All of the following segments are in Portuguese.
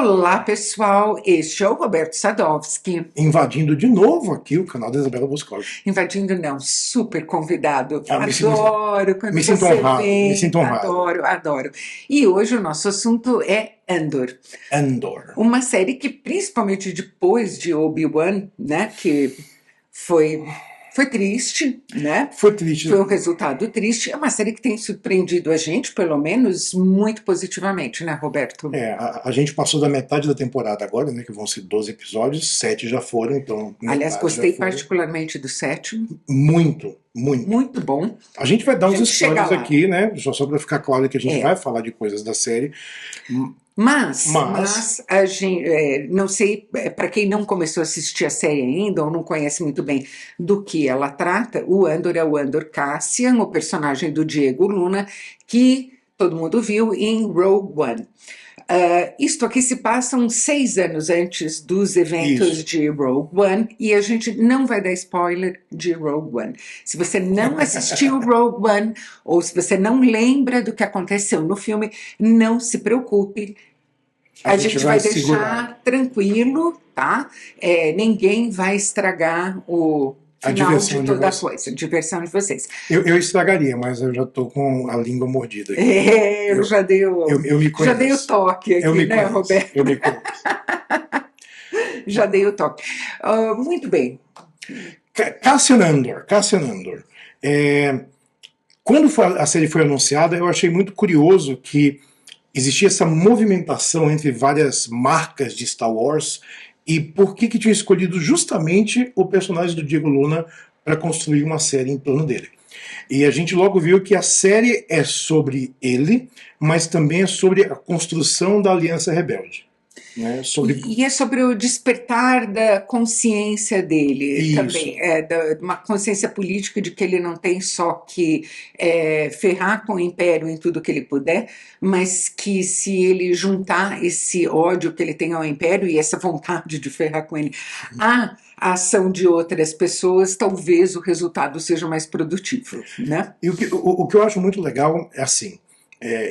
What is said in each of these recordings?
Olá, pessoal. Este é o Roberto Sadowski. Invadindo de novo aqui o canal da Isabela Boscov. Invadindo não, super convidado. Me Adoro quando me sinto você honrado, vem. me sinto honrado. Adoro. E hoje o nosso assunto é Andor. Andor. Uma série que, principalmente depois de Obi-Wan, né, que foi triste, né? Foi triste. Foi um resultado triste. É uma série que tem surpreendido a gente, pelo menos, muito positivamente, né, Roberto? A gente passou da metade da temporada agora, né? Que vão ser 12 episódios, 7 já foram, então. Aliás, gostei particularmente do sétimo. Muito. Muito bom. A gente vai dar uns spoilers aqui, né? Só para ficar claro que a gente vai falar de coisas da série. Mas a gente, não sei, para quem não começou a assistir a série ainda ou não conhece muito bem do que ela trata, o Andor é o Andor Cassian, o personagem do Diego Luna, que todo mundo viu em Rogue One. Isto aqui se passa uns 6 anos antes dos eventos de Rogue One, e a gente não vai dar spoiler de Rogue One. Se você não assistiu Rogue One, ou se você não lembra do que aconteceu no filme, não se preocupe. A gente vai deixar tranquilo, tá? Ninguém vai estragar o final de toda a coisa, a diversão de vocês. Eu estragaria, mas eu já tô com a língua mordida aqui. Eu já dei o toque aqui, né, Roberto? Eu me conheço. Já dei o toque. Muito bem. Cassian Andor. Quando a série foi anunciada, eu achei muito curioso que existia essa movimentação entre várias marcas de Star Wars e por que tinha escolhido justamente o personagem do Diego Luna para construir uma série em torno dele. E a gente logo viu que a série é sobre ele, mas também é sobre a construção da Aliança Rebelde. Né? E é sobre o despertar da consciência dele também, de uma consciência política de que ele não tem só que ferrar com o Império em tudo que ele puder, mas que se ele juntar esse ódio que ele tem ao Império e essa vontade de ferrar com ele à ação de outras pessoas, talvez o resultado seja mais produtivo, né? E o que eu acho muito legal é assim,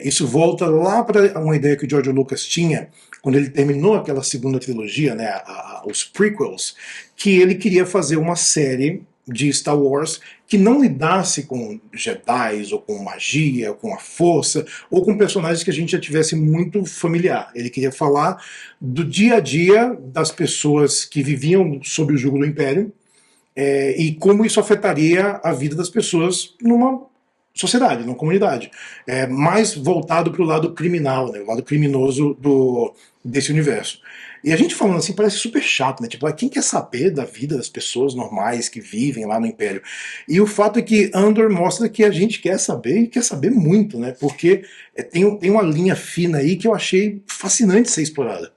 isso volta lá para uma ideia que o George Lucas tinha quando ele terminou aquela segunda trilogia, né, os prequels, que ele queria fazer uma série de Star Wars que não lidasse com Jedi, ou com magia, ou com a força, ou com personagens que a gente já tivesse muito familiar. Ele queria falar do dia a dia das pessoas que viviam sob o jugo do Império e como isso afetaria a vida das pessoas numa sociedade, numa comunidade. Mais voltado para o lado criminal, né, o lado criminoso desse universo. E a gente falando assim parece super chato, né? Tipo, quem quer saber da vida das pessoas normais que vivem lá no Império? E o fato é que Andor mostra que a gente quer saber e quer saber muito, né? Porque tem uma linha fina aí que eu achei fascinante ser explorada.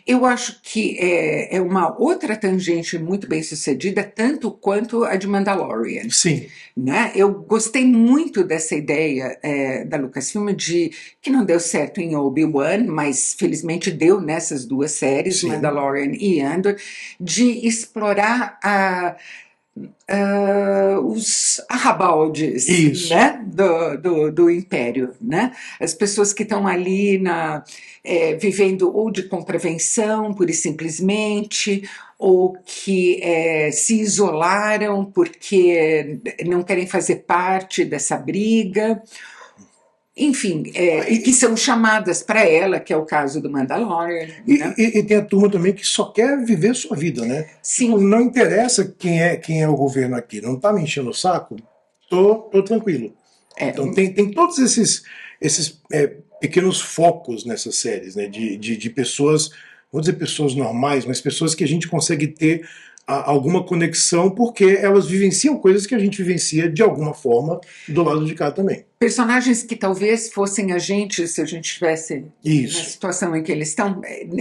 Eu acho que é uma outra tangente muito bem sucedida, tanto quanto a de Mandalorian. Sim. Né? Eu gostei muito dessa ideia da Lucasfilm, que não deu certo em Obi-Wan, mas felizmente deu nessas duas séries, sim, Mandalorian e Andor, de explorar os arrabaldes, né, do Império, né? As pessoas que estão ali vivendo ou de contravenção, pura e simplesmente, ou que se isolaram porque não querem fazer parte dessa briga. Enfim, e que são chamadas para ela, que é o caso do Mandalorian. Né? E tem a turma também que só quer viver sua vida, né? Sim. Não interessa quem é o governo aqui, não tá me enchendo o saco, tô tranquilo. Então tem todos esses pequenos focos nessas séries, né? De pessoas, vou dizer pessoas normais, mas pessoas que a gente consegue ter alguma conexão, porque elas vivenciam coisas que a gente vivencia de alguma forma do lado de cá também. Personagens que talvez fossem a gente, se a gente estivesse na situação em que eles estão,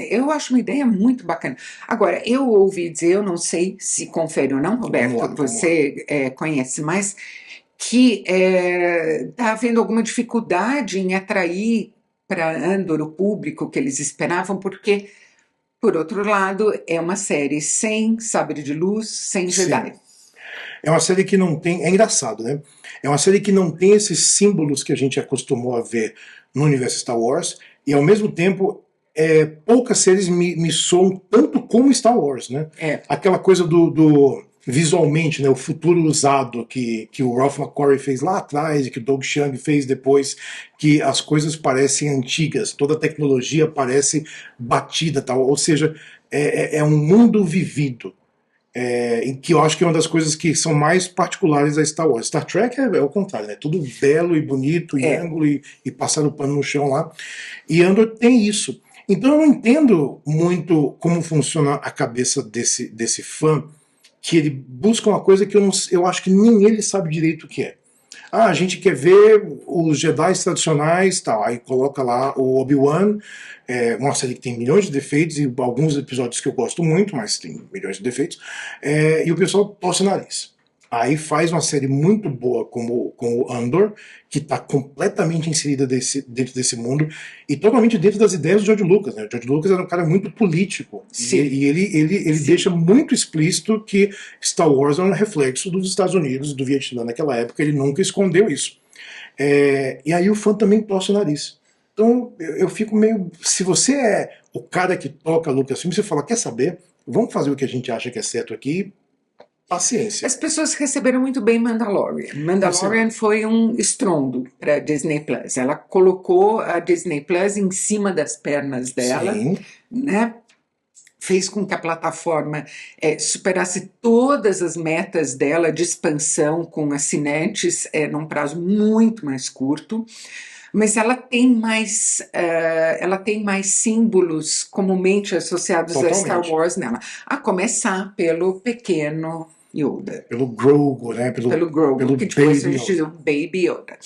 eu acho uma ideia muito bacana. Agora, eu ouvi dizer, eu não sei se confere ou não, Roberto, você conhece mais, que está havendo alguma dificuldade em atrair para Andor o público que eles esperavam, porque, por outro lado, é uma série sem sabre de luz, sem Jedi. Sim. É uma série que não tem... É engraçado, né? É uma série que não tem esses símbolos que a gente acostumou a ver no universo Star Wars, e ao mesmo tempo poucas séries me soam tanto como Star Wars, né? Aquela coisa do visualmente, né, o futuro usado que o Ralph McQuarrie fez lá atrás e que o Doug Chiang fez depois, que as coisas parecem antigas, toda a tecnologia parece batida, tal. Ou seja, é um mundo vivido. Em que eu acho que é uma das coisas que são mais particulares a Star Wars. Star Trek é o contrário, né? Tudo belo e bonito, e ângulo, e passar o pano no chão lá. E Andor tem isso. Então eu não entendo muito como funciona a cabeça desse fã, que ele busca uma coisa que eu acho que nem ele sabe direito o que é. Ah, a gente quer ver os Jedi tradicionais, tal. Aí coloca lá o Obi-Wan, uma série que tem milhões de defeitos e alguns episódios que eu gosto muito, mas tem milhões de defeitos, e o pessoal torce o nariz. Aí faz uma série muito boa como o Andor, que está completamente inserida dentro desse mundo e totalmente dentro das ideias do George Lucas. Né? O George Lucas era um cara muito político. E ele deixa muito explícito que Star Wars é um reflexo dos Estados Unidos, do Vietnã naquela época. Ele nunca escondeu isso. E aí o fã também torce o nariz. Então eu fico meio... Se você é o cara que toca Lucasfilm, você fala, quer saber? Vamos fazer o que a gente acha que é certo aqui. Paciência. As pessoas receberam muito bem Mandalorian. Mandalorian foi um estrondo para a Disney Plus. Ela colocou a Disney Plus em cima das pernas dela, né? Fez com que a plataforma superasse todas as metas dela de expansão com assinantes num prazo muito mais curto. Mas ela tem mais símbolos comumente associados a Star Wars nela. A começar pelo pequeno Yoda. Pelo Grogu, né? Pelo Grogu, que depois a gente diz o Baby Yoda.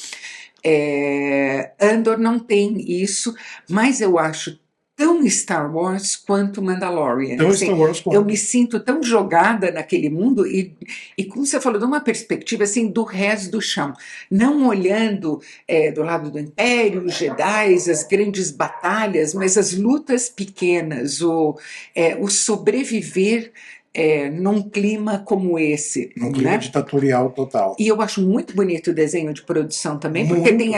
Andor não tem isso, mas eu acho tão Star Wars quanto Mandalorian. Tão Star Wars quanto. Eu me sinto tão jogada naquele mundo e como você falou, de uma perspectiva assim, do resto do chão. Não olhando do lado do Império, os Jedi, as grandes batalhas, mas as lutas pequenas, o sobreviver num clima como esse. Num clima ditatorial total. E eu acho muito bonito o desenho de produção também, porque tem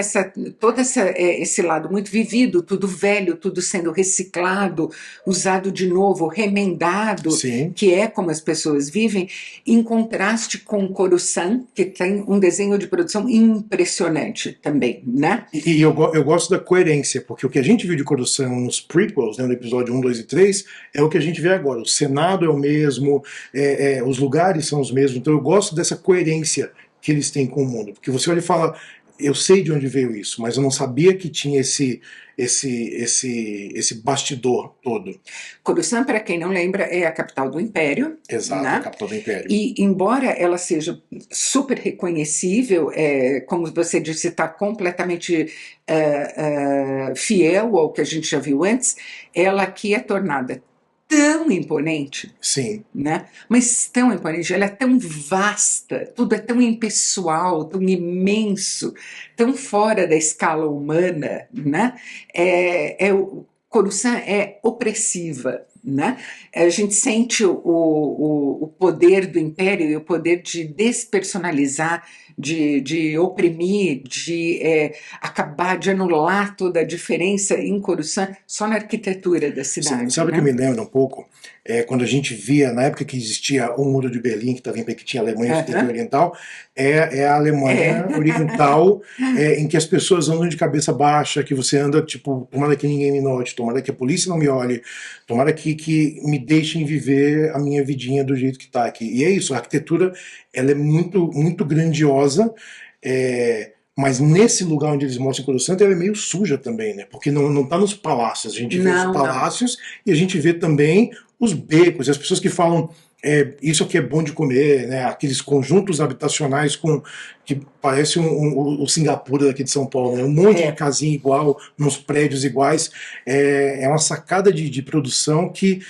todo esse lado muito vivido, tudo velho, tudo sendo reciclado, usado de novo, remendado, que é como as pessoas vivem, em contraste com Coruscant, que tem um desenho de produção impressionante também, né? E eu gosto da coerência, porque o que a gente viu de Coruscant nos prequels, né, no episódio 1, 2 e 3, é o que a gente vê agora. O Senado é o mesmo, os lugares são os mesmos, então eu gosto dessa coerência que eles têm com o mundo, porque você olha e fala, eu sei de onde veio isso, mas eu não sabia que tinha esse bastidor todo. Coruscant, para quem não lembra, é a capital do Império. Exato, né? A capital do Império. E embora ela seja super reconhecível, como você disse, está completamente fiel ao que a gente já viu antes, ela aqui é tornada tão imponente, né? Mas tão imponente, ela é tão vasta, tudo é tão impessoal, tão imenso, tão fora da escala humana, né? Coruscant é opressiva, né? A gente sente o poder do Império e o poder de despersonalizar, de oprimir, de acabar, de anular toda a diferença em Coruscant só na arquitetura da cidade. Sabe o que me lembra um pouco? Quando a gente via, na época que existia o Muro de Berlim, que tinha a Alemanha Oriental, é a Alemanha Oriental em que as pessoas andam de cabeça baixa, que você anda, tipo, tomara que ninguém me note, tomara que a polícia não me olhe, tomara que me deixem viver a minha vidinha do jeito que está aqui. E é isso, a arquitetura ela é muito, muito grandiosa, mas nesse lugar onde eles mostram Coruscant, ela é meio suja também, né? Porque não está nos palácios. A gente vê os palácios e a gente vê também os becos, e as pessoas que falam isso aqui é bom de comer, né? Aqueles conjuntos habitacionais que parece o Singapura daqui de São Paulo, né? Um monte de casinha igual, nos prédios iguais. É uma sacada de produção que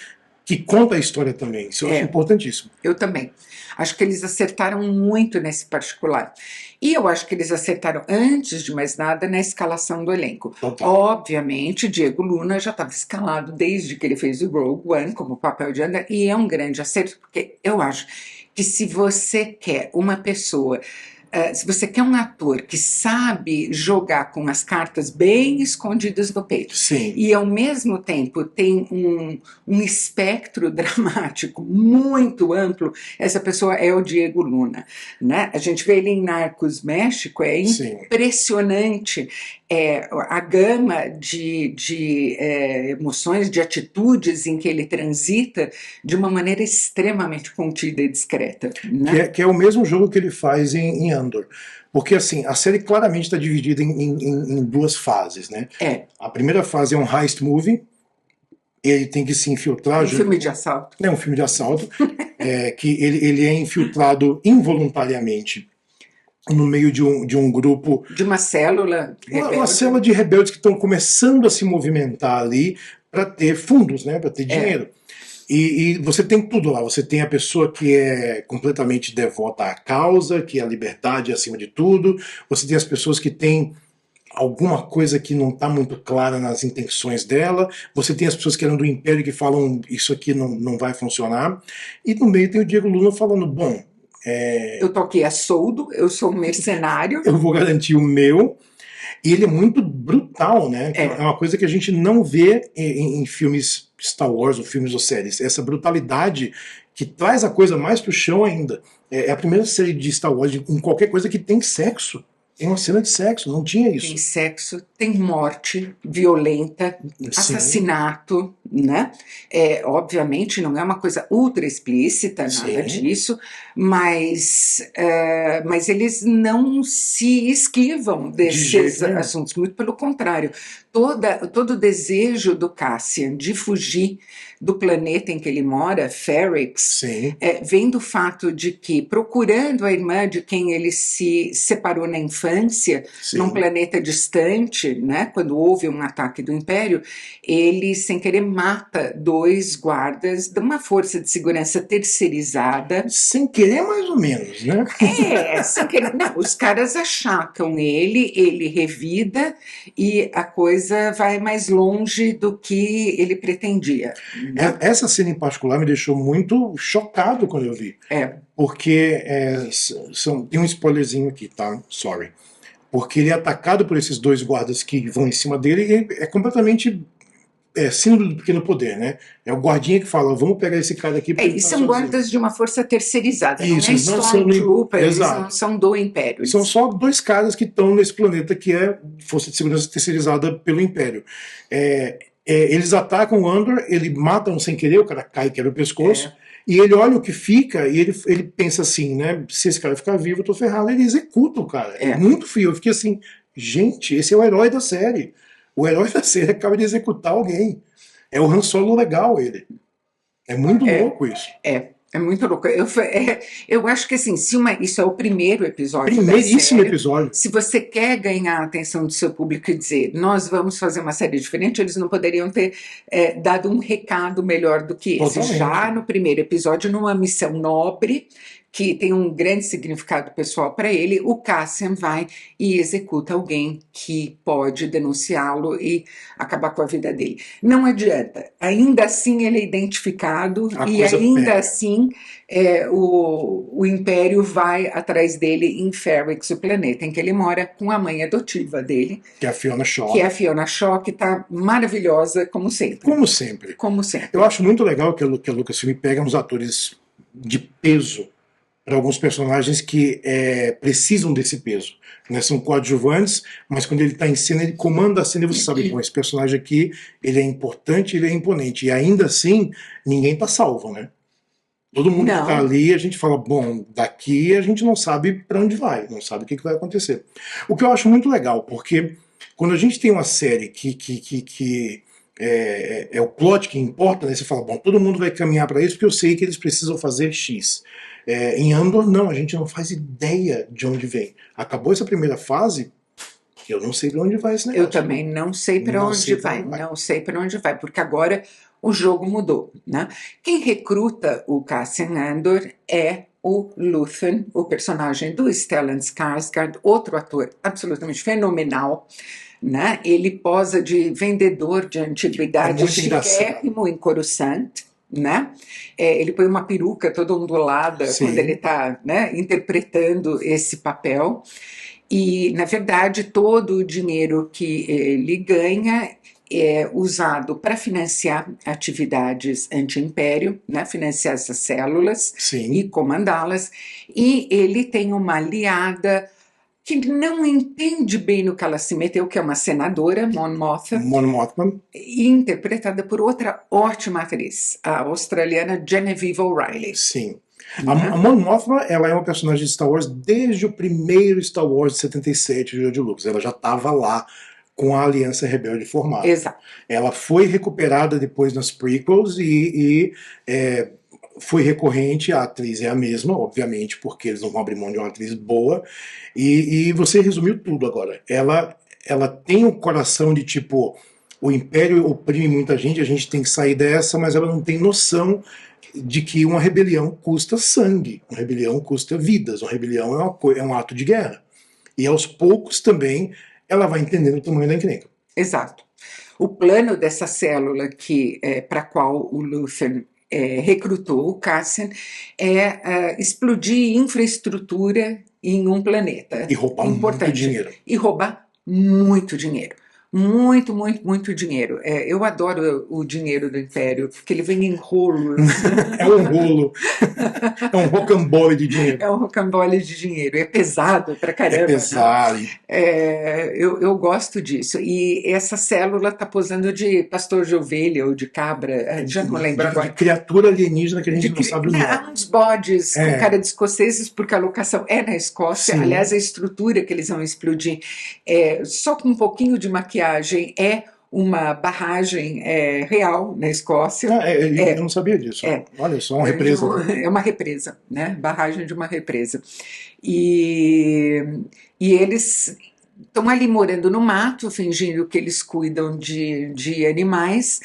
conta a história também. Isso eu acho importantíssimo. Eu também. Acho que eles acertaram muito nesse particular. E eu acho que eles acertaram, antes de mais nada, na escalação do elenco. Obviamente, Diego Luna já estava escalado desde que ele fez o Rogue One como papel de Andor, e é um grande acerto, porque eu acho que se você quer uma pessoa Se você quer um ator que sabe jogar com as cartas bem escondidas no peito, Sim. E ao mesmo tempo tem um espectro dramático muito amplo, essa pessoa é o Diego Luna, né? A gente vê ele em Narcos México, é impressionante a gama de emoções, de atitudes em que ele transita de uma maneira extremamente contida e discreta. Né? Que é o mesmo jogo que ele faz em Andor. Porque assim, a série claramente está dividida em duas fases, né? A primeira fase é um heist movie, ele tem que se infiltrar... Um filme de assalto. É um filme de assalto, que ele é infiltrado involuntariamente no meio de um grupo... De uma célula rebelde. Uma célula de rebeldes que estão começando a se movimentar ali para ter fundos, né? Para ter dinheiro. E você tem tudo lá, você tem a pessoa que é completamente devota à causa, que a liberdade é acima de tudo, você tem as pessoas que têm alguma coisa que não está muito clara nas intenções dela, você tem as pessoas que eram do Império que falam isso aqui não vai funcionar, e no meio tem o Diego Luna falando, bom... eu tô aqui a soldo, eu sou um mercenário. Eu vou garantir o meu. E ele é muito brutal, né? É uma coisa que a gente não vê em filmes Star Wars ou filmes ou séries. Essa brutalidade que traz a coisa mais pro chão ainda. É a primeira série de Star Wars em qualquer coisa que tem sexo. Tem uma cena de sexo, não tinha isso. Tem sexo, tem morte violenta, assassinato, né? Obviamente não é uma coisa ultra explícita, nada disso, mas eles não se esquivam desses assuntos, muito pelo contrário. Todo o desejo do Cassian de fugir do planeta em que ele mora, Ferrix, vem do fato de que, procurando a irmã de quem ele se separou na infância, num planeta distante, né, quando houve um ataque do Império, ele, sem querer, mata 2 guardas de uma força de segurança terceirizada. Sem querer, mais ou menos, né? Sem querer. Não, os caras achacam ele revida e a coisa vai mais longe do que ele pretendia. Essa cena em particular me deixou muito chocado quando eu vi. Porque tem um spoilerzinho aqui, tá? Sorry. Porque ele é atacado por esses 2 guardas que vão em cima dele e é completamente símbolo do pequeno poder, né? É o guardinha que fala, vamos pegar esse cara aqui... E são guardas de uma força terceirizada, isso, não é Stormtrooper, eles não são do Império. São só 2 caras que estão nesse planeta que é força de segurança terceirizada pelo Império. Eles atacam o Andor, ele mata sem querer, o cara cai e quebra o pescoço, e ele olha o que fica e ele pensa assim, né? Se esse cara ficar vivo, eu tô ferrado. Ele executa o cara. É muito frio. Eu fiquei assim, gente, esse é o herói da série. O herói da série acaba de executar alguém. É o Han Solo legal, ele. É muito louco isso. É muito louco. Eu acho que assim, isso é o primeiro episódio Primeiríssimo da série, episódio. Se você quer ganhar a atenção do seu público e dizer, nós vamos fazer uma série diferente, eles não poderiam ter dado um recado melhor do que esse. Totalmente. Já no primeiro episódio, numa missão nobre, que tem um grande significado pessoal para ele, o Cassian vai e executa alguém que pode denunciá-lo e acabar com a vida dele. Não adianta, ainda assim ele é identificado e ainda assim o Império vai atrás dele em Ferrix, o planeta em que ele mora, com a mãe adotiva dele. Que é a Fiona Shaw. Que é a Fiona Shaw, que está maravilhosa, como sempre. Como sempre. Como sempre. Eu acho muito legal que a Lucasfilm pega uns atores de peso para alguns personagens que precisam desse peso. Né? São coadjuvantes, mas quando ele está em cena, ele comanda a cena e você sabe, bom, esse personagem aqui, ele é importante, ele é imponente. E ainda assim, ninguém está salvo, né? Todo mundo que está ali, a gente fala, bom, daqui a gente não sabe para onde vai, não sabe o que vai acontecer. O que eu acho muito legal, porque quando a gente tem uma série que é o plot que importa, né? Você fala, bom, todo mundo vai caminhar para isso porque eu sei que eles precisam fazer X. Em Andor, não, a gente não faz ideia de onde vem. Acabou essa primeira fase, eu não sei para onde vai esse negócio. Eu também não sei para onde vai, não sei para onde vai, porque agora o jogo mudou, né? Quem recruta o Cassian Andor é o Luthen, o personagem do Stellan Skarsgård, outro ator absolutamente fenomenal, né? Ele posa de vendedor de antiguidades chiquérrimo em Coruscant, né? Ele põe uma peruca toda ondulada quando ele está, né, interpretando esse papel. E, na verdade, todo o dinheiro que ele ganha é usado para financiar atividades anti-império, né, financiar essas células e comandá-las. E ele tem uma aliada que não entende bem no que ela se meteu, que é uma senadora, Mon Mothma, interpretada por outra ótima atriz, a australiana Genevieve O'Reilly. Sim. A Mon Mothma, ela é uma personagem de Star Wars desde o primeiro Star Wars de 77 de George Lucas. Ela já estava lá com a Aliança Rebelde formada. Exato. Ela foi recuperada depois nas prequels e foi recorrente. A atriz é a mesma, obviamente, porque eles não vão abrir mão de uma atriz boa. E você resumiu tudo agora. Ela tem um coração de tipo, o Império oprime muita gente, a gente tem que sair dessa, mas ela não tem noção de que uma rebelião custa sangue, uma rebelião custa vidas, uma rebelião é um ato de guerra. E aos poucos também ela vai entendendo o tamanho da encrenca. Exato. O plano dessa célula para a qual o Luthen recrutou o Cassian é explodir infraestrutura em um planeta. E roubar muito dinheiro. E roubar muito dinheiro. Muito, muito, muito dinheiro. Eu adoro o dinheiro do Império, porque ele vem em rolos. É um rolo. É um rocambole de dinheiro. É um rocambole de dinheiro. É pesado pra caramba. É pesado. Né? Eu gosto disso. E essa célula está posando de pastor de ovelha ou de cabra, já não lembro agora. De criatura alienígena que a gente não sabe o nome. Há uns bodes com cara de escoceses, porque a locação é na Escócia. Sim. Aliás, a estrutura que eles vão explodir, só com um pouquinho de maquiagem, é uma barragem real na Escócia. Eu não sabia disso. Olha só, uma represa. É uma represa, né? Barragem de uma represa. E eles estão ali morando no mato, fingindo que eles cuidam de animais,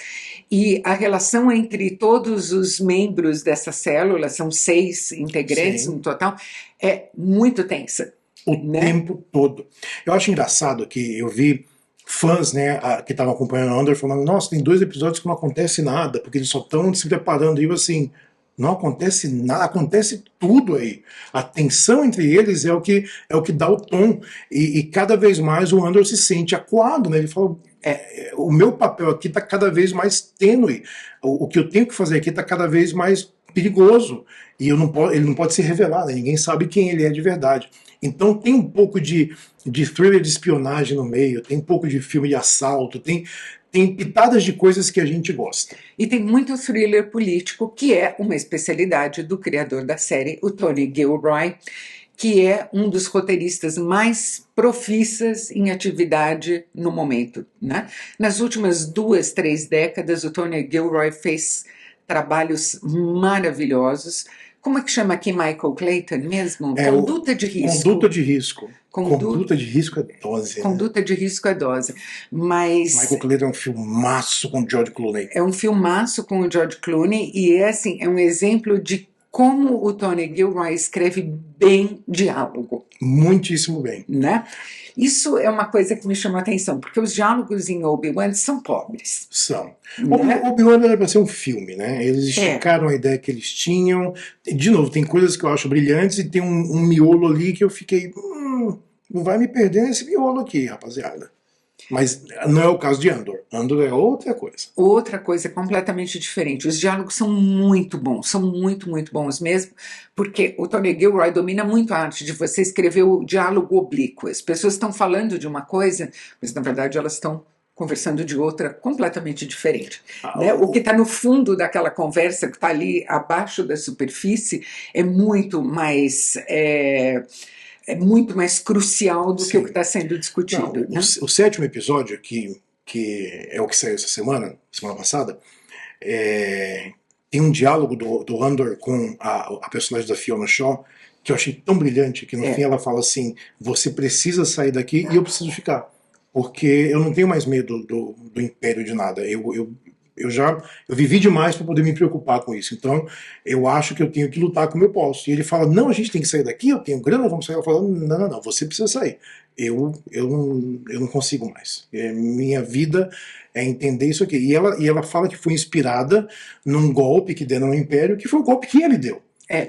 e a relação entre todos os membros dessa célula, são 6 integrantes no total, é muito tensa. O tempo todo. Eu acho engraçado que eu vi fãs, né, que estavam acompanhando a Andor falando, nossa, tem 2 episódios que não acontece nada, porque eles só estão se preparando. E eu assim, não acontece nada, acontece tudo aí. A tensão entre eles é o que dá o tom. E cada vez mais o Andor se sente acuado, né? Ele fala, o meu papel aqui está cada vez mais tênue. O que eu tenho que fazer aqui está cada vez mais perigoso. E ele não pode se revelar, né? Ninguém sabe quem ele é de verdade. Então tem um pouco de thriller de espionagem no meio, tem um pouco de filme de assalto, tem pitadas de coisas que a gente gosta. E tem muito thriller político, que é uma especialidade do criador da série, o Tony Gilroy, que é um dos roteiristas mais profissas em atividade no momento, né? Nas últimas 2, 3 décadas, o Tony Gilroy fez trabalhos maravilhosos. Como é que chama aqui Michael Clayton mesmo? Conduta de risco. Conduta de risco. Conduta de risco é dose. Conduta de risco é dose. Mas Michael Clayton é um filmaço com o George Clooney. É um filmaço com o George Clooney e assim, é um exemplo de como o Tony Gilroy escreve bem diálogo. Muitíssimo bem. Né? Isso é uma coisa que me chamou a atenção, porque os diálogos em Obi-Wan são pobres. São. Né? Obi-Wan era para ser um filme, né? Eles esticaram a ideia que eles tinham. De novo, tem coisas que eu acho brilhantes e tem um miolo ali que eu fiquei... não vai me perder nesse miolo aqui, rapaziada. Mas não é o caso de Andor. Andor é outra coisa. Outra coisa completamente diferente. Os diálogos são muito bons, são muito, muito bons mesmo, porque o Tony Gilroy domina muito a arte de você escrever o diálogo oblíquo. As pessoas estão falando de uma coisa, mas na verdade elas estão conversando de outra completamente diferente. Né? O que está no fundo daquela conversa, que está ali abaixo da superfície, é muito mais... é muito mais crucial do que o que está sendo discutido. Não, né? O 7º episódio, que é o que saiu essa semana passada, tem um diálogo do Andor com a personagem da Fiona Shaw, que eu achei tão brilhante, que no fim ela fala assim, você precisa sair daqui e eu preciso ficar, porque eu não tenho mais medo do Império de nada, eu Eu vivi demais para poder me preocupar com isso. Então, eu acho que eu tenho que lutar como eu posso. E ele fala, não, a gente tem que sair daqui, eu tenho grana, vamos sair. Eu falo, não, você precisa sair. Eu não consigo mais. Minha vida é entender isso aqui. E ela fala que foi inspirada num golpe que deram no Império, que foi o golpe que ele deu.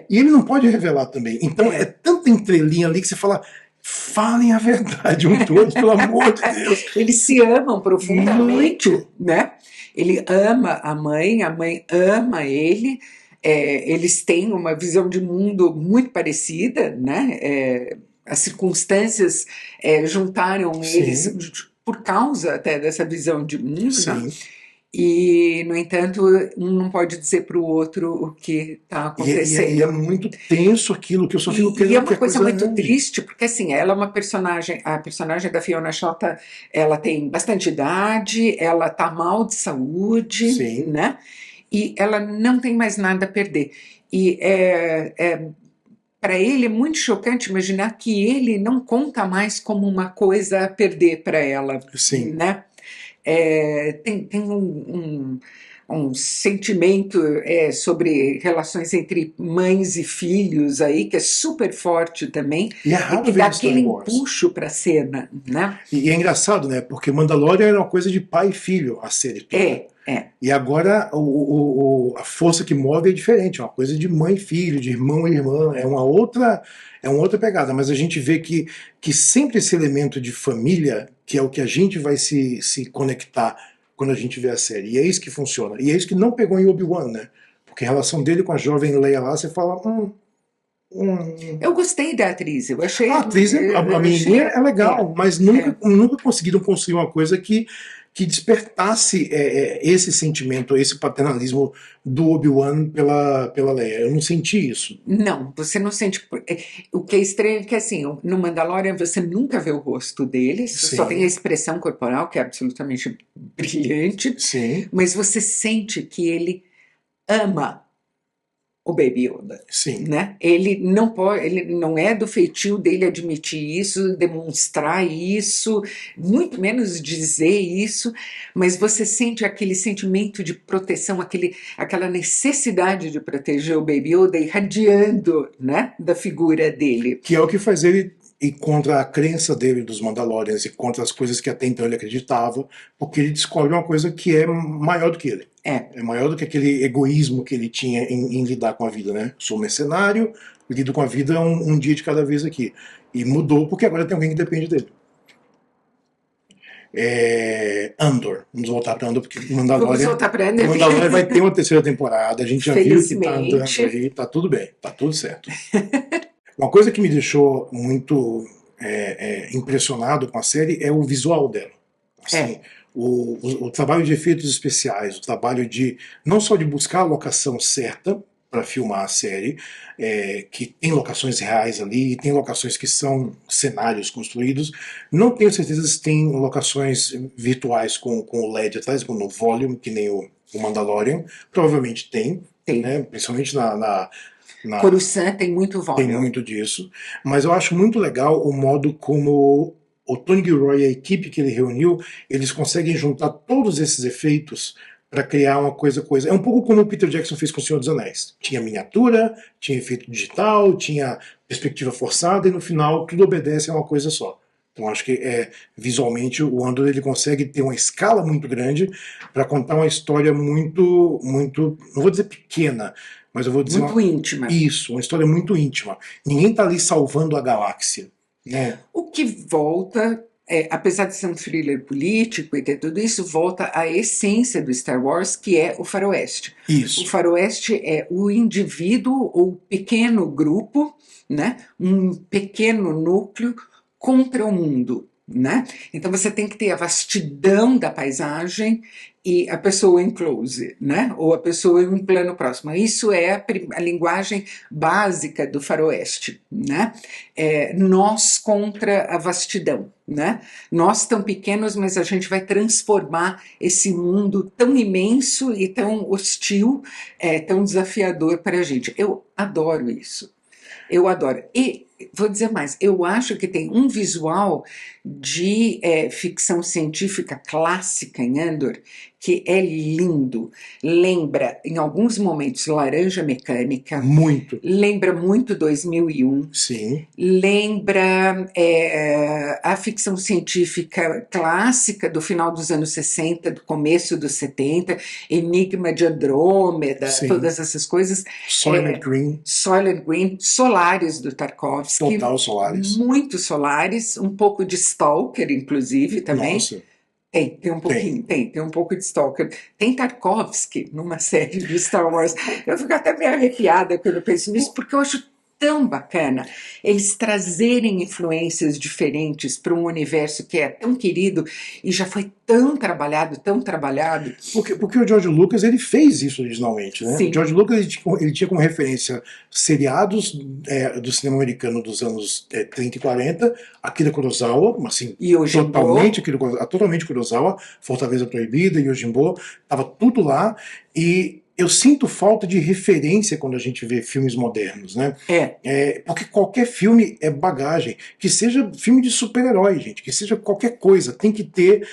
E ele não pode revelar também. Então, é tanta entrelinha ali que você fala, falem a verdade um todos, pelo amor de Deus. Eles se amam profundamente, né? Ele ama a mãe ama ele, eles têm uma visão de mundo muito parecida, né? As circunstâncias juntaram eles por causa até dessa visão de mundo, né? E, no entanto, um não pode dizer para o outro o que está acontecendo. E é muito tenso aquilo que eu só fico querendo. E é uma coisa muito triste, porque assim, ela é uma personagem, a personagem da Fiona Shaw, ela tem bastante idade, ela está mal de saúde, né? E ela não tem mais nada a perder. E para ele é muito chocante imaginar que ele não conta mais como uma coisa a perder para ela, né? Tem um sentimento sobre relações entre mães e filhos aí, que é super forte também, e que dá aquele empuxo para a cena, né? E é engraçado, né? Porque Mandalorian era uma coisa de pai e filho, a série toda. E agora a força que move é diferente, é uma coisa de mãe e filho, de irmão e irmã, é uma outra pegada, mas a gente vê que sempre esse elemento de família, que é o que a gente vai se conectar quando a gente vê a série, e é isso que funciona, e é isso que não pegou em Obi-Wan, né? Porque a relação dele com a jovem Leia lá, você fala... Eu gostei da atriz, eu achei... A atriz, a menininha é legal, mas nunca conseguiram construir uma coisa que despertasse esse sentimento, esse paternalismo do Obi-Wan pela Leia. Eu não senti isso. Não, você não sente... O que é estranho é que, assim, no Mandalorian você nunca vê o rosto dele, você só tem a expressão corporal, que é absolutamente brilhante, mas você sente que ele ama o Baby Yoda, né? Ele não é do feitio dele admitir isso, demonstrar isso, muito menos dizer isso, mas você sente aquele sentimento de proteção, aquela necessidade de proteger o Baby Yoda irradiando, né, da figura dele. Que é o que faz ele ir contra a crença dele dos Mandalorians e contra as coisas que até então ele acreditava, porque ele descobre uma coisa que é maior do que ele. É maior do que aquele egoísmo que ele tinha em lidar com a vida, né? Sou mercenário, lido com a vida um dia de cada vez aqui. E mudou porque agora tem alguém que depende dele. Andor. Vamos voltar para Andor, porque Mandalorian vai ter uma terceira temporada, a gente já viu que tá andando aí, tá tudo bem, tá tudo certo. Uma coisa que me deixou muito impressionado com a série é o visual dela. Assim, o trabalho de efeitos especiais, o trabalho de não só de buscar a locação certa para filmar a série, que tem locações reais ali, tem locações que são cenários construídos. Não tenho certeza se tem locações virtuais com o LED atrás, com o volume, que nem o Mandalorian. Provavelmente tem. Né? Principalmente na Coruscant tem muito volume. Tem muito disso. Mas eu acho muito legal o modo como o Tony Gilroy e a equipe que ele reuniu, eles conseguem juntar todos esses efeitos para criar uma coisa. É um pouco como o Peter Jackson fez com O Senhor dos Anéis. Tinha miniatura, tinha efeito digital, tinha perspectiva forçada e no final tudo obedece a uma coisa só. Então acho que visualmente o Andor ele consegue ter uma escala muito grande para contar uma história muito, não vou dizer pequena, mas eu vou dizer muito íntima. Isso, uma história muito íntima. Ninguém está ali salvando a galáxia. O que volta, apesar de ser um thriller político e ter tudo isso, volta à essência do Star Wars, que é o faroeste. Isso. O faroeste é o indivíduo ou pequeno grupo, né, um pequeno núcleo contra o mundo. Né? Então você tem que ter a vastidão da paisagem e a pessoa em close, né? Ou a pessoa em um plano próximo. Isso é a linguagem básica do faroeste, né? Nós contra a vastidão, né? Nós tão pequenos, mas a gente vai transformar esse mundo tão imenso e tão hostil, tão desafiador para a gente. Eu adoro isso. Eu adoro. E vou dizer mais, eu acho que tem um visual de ficção científica clássica em Andor que é lindo. Lembra, em alguns momentos, Laranja Mecânica. Muito. Lembra muito 2001. Sim. Lembra a ficção científica clássica do final dos anos 60, do começo dos 70, Enigma de Andrômeda, Sim. todas essas coisas. Soylent Green. Soylent Green, Solaris do Tarkovsky. Total Solaris. Muito Solaris, um pouco de Stalker, inclusive, também. Nossa. Tem um pouquinho, tem um pouco de Stalker. Tem Tarkovsky numa série de Star Wars. Eu fico até meio arrepiada quando eu penso nisso, porque eu acho tão bacana eles trazerem influências diferentes para um universo que é tão querido e já foi tão trabalhado. Porque o George Lucas ele fez isso originalmente, né? Sim. O George Lucas ele tinha como referência seriados do cinema americano dos anos 30 e 40, Akira Kurosawa, assim, E totalmente Kurosawa, Fortaleza Proibida, Yojimbo, estava tudo lá, e eu sinto falta de referência quando a gente vê filmes modernos, né? Porque qualquer filme é bagagem. Que seja filme de super-herói, gente, que seja qualquer coisa. Tem que ter...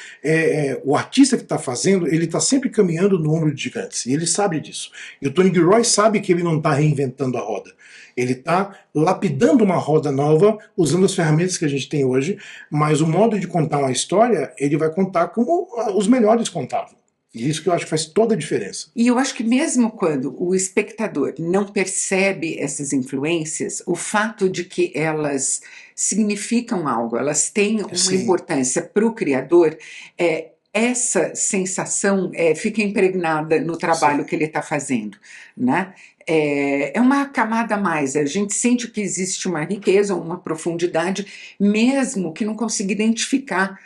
o artista que está fazendo, ele está sempre caminhando no ombro de gigantes. E ele sabe disso. E o Tony Gilroy sabe que ele não está reinventando a roda. Ele está lapidando uma roda nova, usando as ferramentas que a gente tem hoje, mas o modo de contar uma história, ele vai contar como os melhores contavam. E isso que eu acho que faz toda a diferença. E eu acho que mesmo quando o espectador não percebe essas influências, o fato de que elas significam algo, elas têm uma importância para o criador, essa sensação fica impregnada no trabalho que ele está fazendo, né? É uma camada a mais, a gente sente que existe uma riqueza, uma profundidade, mesmo que não consiga identificar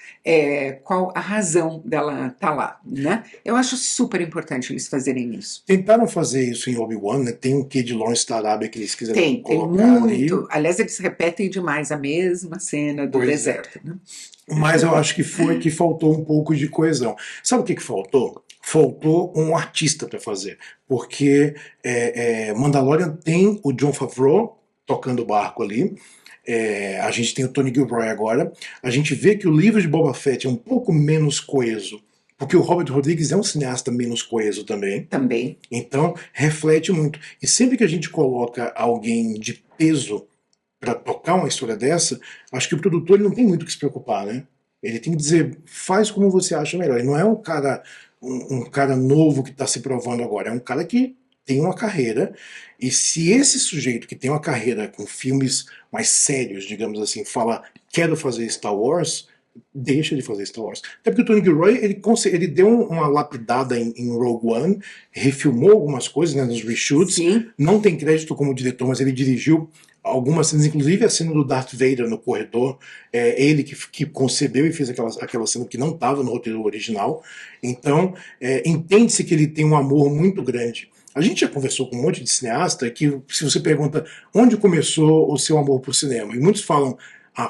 qual a razão dela estar lá, né? Eu acho super importante eles fazerem isso. Tentaram fazer isso em Obi-Wan, né? Tem um quê de Lawrence da Arábia que eles quiseram colocar tem muito. ali. Aliás, eles repetem demais a mesma cena do deserto, né? Mas eu acho que foi que faltou um pouco de coesão. Sabe o que faltou? Faltou um artista para fazer. Porque Mandalorian tem o Jon Favreau tocando o barco ali. A gente tem o Tony Gilroy agora. A gente vê que o livro de Boba Fett é um pouco menos coeso. Porque o Robert Rodrigues é um cineasta menos coeso também. Então, reflete muito. E sempre que a gente coloca alguém de peso para tocar uma história dessa, acho que o produtor ele não tem muito o que se preocupar, né? Ele tem que dizer, faz como você acha melhor. Ele não é um cara novo que está se provando agora, é um cara que tem uma carreira, e se esse sujeito que tem uma carreira com filmes mais sérios, digamos assim, fala, quero fazer Star Wars, deixa de fazer Star Wars. Até porque o Tony Gilroy, ele deu uma lapidada em Rogue One, refilmou algumas coisas, né, nos reshoots. Sim. Não tem crédito como diretor, mas ele dirigiu algumas cenas, inclusive a cena do Darth Vader no corredor, ele que concebeu e fez aquela cena que não estava no roteiro original. Então, entende-se que ele tem um amor muito grande. A gente já conversou com um monte de cineasta que, se você pergunta onde começou o seu amor por cinema, e muitos falam,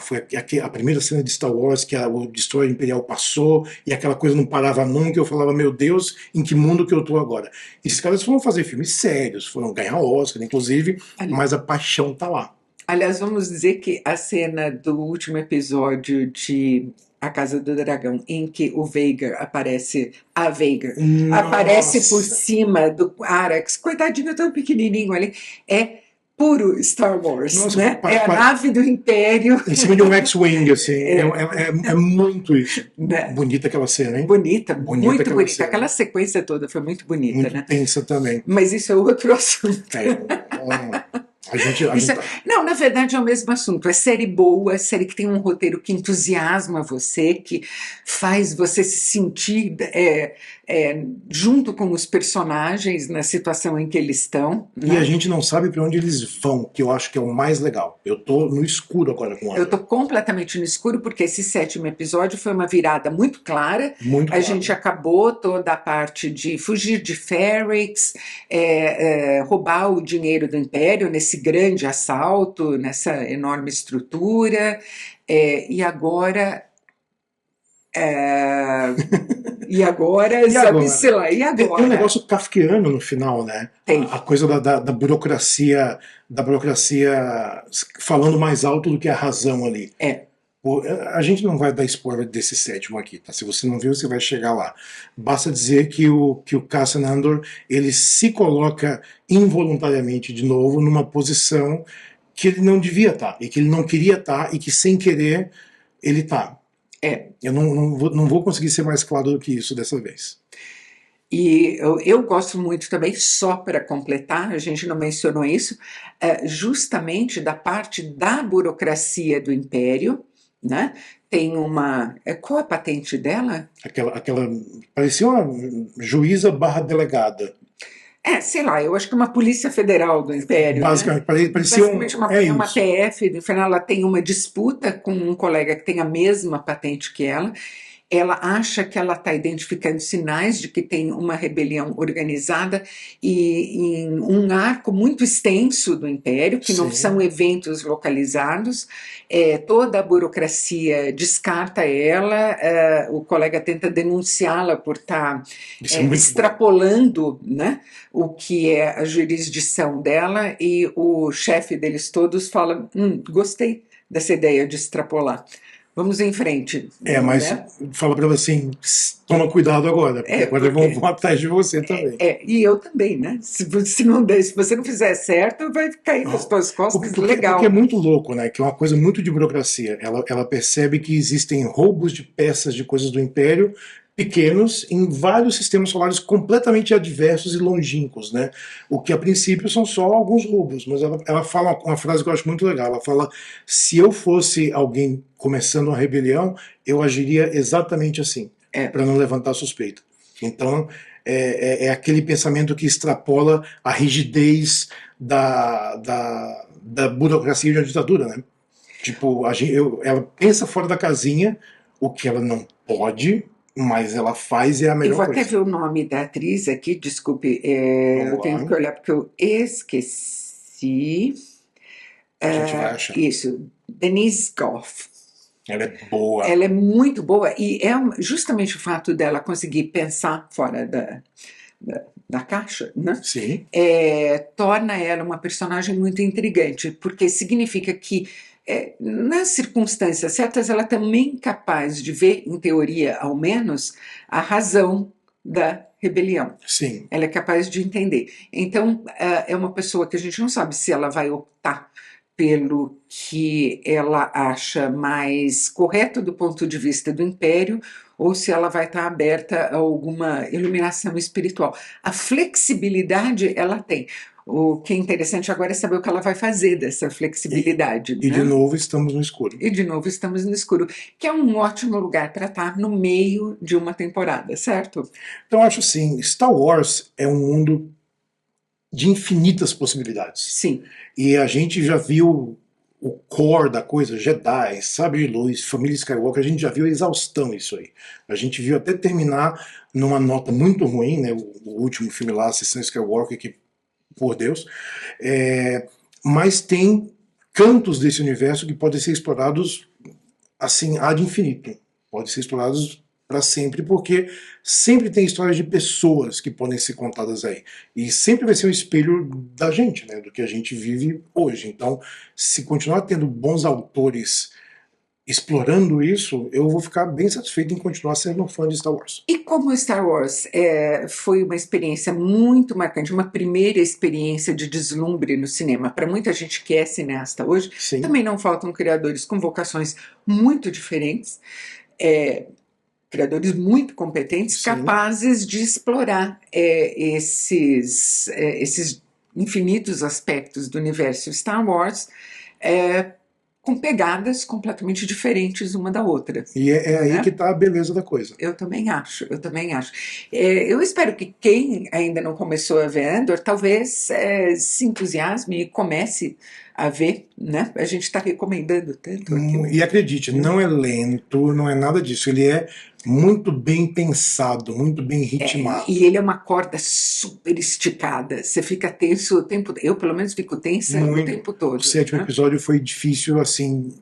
foi a primeira cena de Star Wars que o Destroyer Imperial passou e aquela coisa não parava nunca, eu falava, meu Deus, em que mundo que eu tô agora? Esses caras foram fazer filmes sérios, foram ganhar Oscar, inclusive, mas a paixão tá lá. Aliás, vamos dizer que a cena do último episódio de A Casa do Dragão, em que o Veigar aparece, aparece por cima do Arax, coitadinho, tão pequenininho ali, puro Star Wars, nossa, né? A nave do Império. Em cima de um X-Wing, assim. É muito isso. Bonita aquela cena, hein? Bonita, muito bonita. Cena. Aquela sequência toda foi muito bonita, muito né? Tensa também. Mas isso é outro assunto. Não, na verdade é o mesmo assunto. É série boa, é série que tem um roteiro que entusiasma você, que faz você se sentir junto com os personagens na situação em que eles estão. E a gente não sabe para onde eles vão, que eu acho que é o mais legal. Eu tô no escuro agora com ela. Eu tô completamente no escuro, porque esse 7º episódio foi uma virada muito clara. A gente acabou toda a parte de fugir de Ferrix, roubar o dinheiro do Império nesse grande assalto, nessa enorme estrutura, e agora E agora, sabe-se lá, e agora? Tem um negócio kafkiano no final, né? Tem. A coisa da burocracia falando mais alto do que a razão ali. A gente não vai dar spoiler desse sétimo aqui, tá? Se você não viu, você vai chegar lá. Basta dizer que o Cassian Andor, ele se coloca involuntariamente de novo numa posição que ele não devia estar, e que ele não queria estar, e que sem querer ele está. Eu não vou conseguir ser mais claro do que isso dessa vez. E eu gosto muito também, só para completar, a gente não mencionou isso, justamente da parte da burocracia do Império, né? Tem uma... Qual a patente dela? Aquela parecia uma juíza barra delegada. Sei lá, eu acho que é uma Polícia Federal do Império. Basicamente, né? parecia uma PF, no final ela tem uma disputa com um colega que tem a mesma patente que ela. Ela acha que ela está identificando sinais de que tem uma rebelião organizada e em um arco muito extenso do Império, que não são eventos localizados, toda a burocracia descarta ela, o colega tenta denunciá-la por estar extrapolando, né, o que é a jurisdição dela, e o chefe deles todos fala, gostei dessa ideia de extrapolar. Vamos em frente. Mas né? Fala para ela assim, toma cuidado agora, porque agora vão atrás de você também. E eu também, né? Se você não fizer certo, vai cair nas suas costas, legal. Porque é muito louco, né? Que é uma coisa muito de burocracia. Ela percebe que existem roubos de peças de coisas do Império pequenos em vários sistemas solares completamente adversos e longínquos, né? O que a princípio são só alguns roubos, mas ela fala uma frase que eu acho muito legal. Ela fala: se eu fosse alguém começando uma rebelião, eu agiria exatamente assim, para não levantar suspeita. Então é aquele pensamento que extrapola a rigidez da burocracia de uma ditadura, né? Tipo, ela pensa fora da casinha, o que ela não pode, mas ela faz a melhor coisa. Eu vou até ver o nome da atriz aqui, desculpe, eu tenho que olhar porque eu esqueci. A gente vai achar. Isso, Denise Gough. Ela é boa. Ela é muito boa, e justamente o fato dela conseguir pensar fora da caixa, né? Sim. Torna ela uma personagem muito intrigante, porque significa que nas circunstâncias certas, ela também é capaz de ver, em teoria ao menos, a razão da rebelião. Sim. Ela é capaz de entender. Então, é uma pessoa que a gente não sabe se ela vai optar pelo que ela acha mais correto do ponto de vista do Império, ou se ela vai estar aberta a alguma iluminação espiritual. A flexibilidade ela tem. O que é interessante agora é saber o que ela vai fazer dessa flexibilidade. E né? de novo estamos no escuro. E de novo estamos no escuro, que é um ótimo lugar para estar no meio de uma temporada, certo? Então eu acho assim, Star Wars é um mundo de infinitas possibilidades. Sim. E a gente já viu o core da coisa, Jedi, sabre de luz, família Skywalker, a gente já viu a exaustão isso aí. A gente viu até terminar numa nota muito ruim, né? O último filme lá, Ascensão Skywalker, que por Deus, mas tem cantos desse universo que podem ser explorados assim ad infinito, podem ser explorados para sempre, porque sempre tem histórias de pessoas que podem ser contadas aí, e sempre vai ser um espelho da gente, né, do que a gente vive hoje. Então, se continuar tendo bons autores explorando isso, eu vou ficar bem satisfeito em continuar sendo um fã de Star Wars. E como Star Wars foi uma experiência muito marcante, uma primeira experiência de deslumbre no cinema, para muita gente que é cineasta hoje, Sim. Também não faltam criadores com vocações muito diferentes, criadores muito competentes, Sim. capazes de explorar esses infinitos aspectos do universo Star Wars, com pegadas completamente diferentes uma da outra. E é aí que está a beleza da coisa. Eu também acho. Eu espero que quem ainda não começou a ver Andor, talvez se entusiasme e comece a ver, né? A gente está recomendando tanto aqui. E acredite, não é lento, não é nada disso. Ele é muito bem pensado, muito bem ritmado. E ele é uma corda super esticada. Você fica tenso o tempo todo. Eu, pelo menos, fico tensa o tempo todo. O sétimo episódio foi difícil, assim,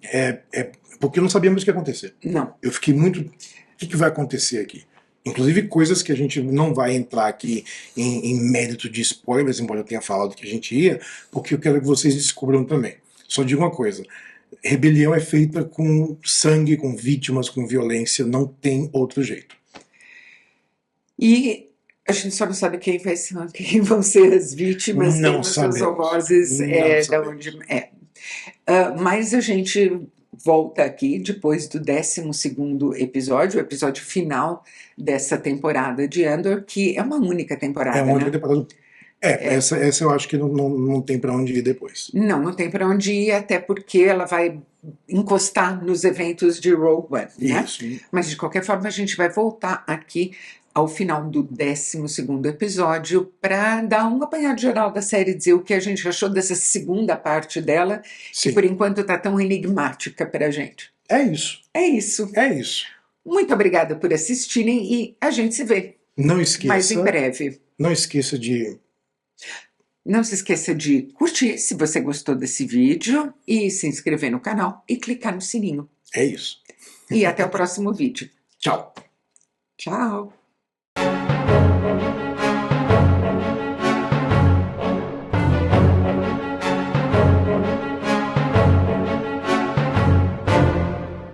porque não sabíamos o que ia acontecer. Não. Eu fiquei muito... O que vai acontecer aqui? Inclusive coisas que a gente não vai entrar aqui em mérito de spoilers, embora eu tenha falado que a gente ia, porque eu quero que vocês descubram também. Só digo uma coisa, rebelião é feita com sangue, com vítimas, com violência, não tem outro jeito. E a gente só não sabe quem vão ser as vítimas, Não temos as sabemos. vozes Não da sabemos. onde é. Mas a gente volta aqui depois do 12º episódio, o episódio final dessa temporada de Andor, que é uma única temporada, É uma né? única temporada. Essa eu acho que não tem pra onde ir depois. Não tem para onde ir, até porque ela vai encostar nos eventos de Rogue One, né? Isso. Mas de qualquer forma a gente vai voltar aqui ao final do 12º episódio para dar um apanhado geral da série, dizer o que a gente achou dessa segunda parte dela, Sim. que por enquanto está tão enigmática para a gente. É isso. É isso. É isso. Muito obrigada por assistirem e a gente se vê Não esqueça. mais em breve. Não esqueça de... Não se esqueça de curtir se você gostou desse vídeo e se inscrever no canal e clicar no sininho. É isso. E até o próximo vídeo. Tchau. Tchau!